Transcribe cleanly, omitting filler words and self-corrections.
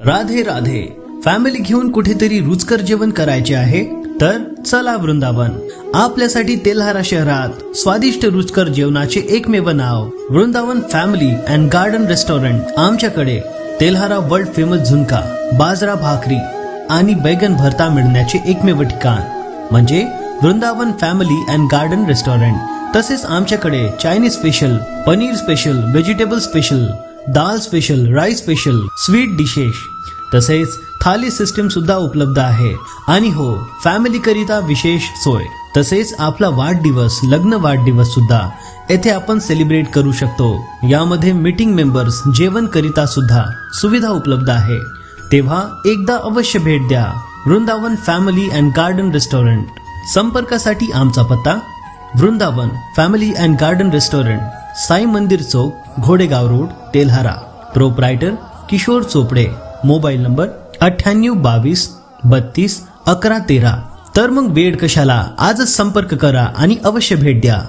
Radhe Radhe. Family घेऊन कुठेतरी रुचकर जेवण करायचे आहे तर चला वृंदावन. आपल्यासाठी तेल्हारा शहरात स्वादिष्ट रुचकर जेवणाचे एकमेव नाव Vrindavan family and garden restaurant. आमच्याकडे तेल्हारा वर्ल्ड फेमस झुणका, बाजरा भाकरी आणि बैगन भरता मिळण्याचे एकमेव ठिकाण म्हणजे Vrindavan family and garden restaurant. तसेच आमच्याकडे Chinese special, paneer special, vegetable special, दाल special, rice special, sweet dishes तसेच थाली सिस्टीम सुद्धा उपलब्ध आहे. आणि हो, फॅमिली करिता विशेष सोय. तसेच आपला वाढदिवस, लग्न वाढदिवस सुद्धा येथे आपण सेलिब्रेट करू शकतो. यामध्ये मीटिंग मेंबर्स जेवण करिता सुद्धा सुविधा उपलब्ध आहे. तेव्हा एकदा अवश्य भेट द्या Vrindavan family and garden restaurant. संपर्कासाठी आमचा पत्ता Vrindavan family and garden restaurant, Sai Mandir Chowk, घोडेगाव road, Telhara. Proprietor Kishore Chopde. Mobile number 9822321113. तर मग वेळ कशाला, आजच संपर्क करा आणि अवश्य भेट द्या.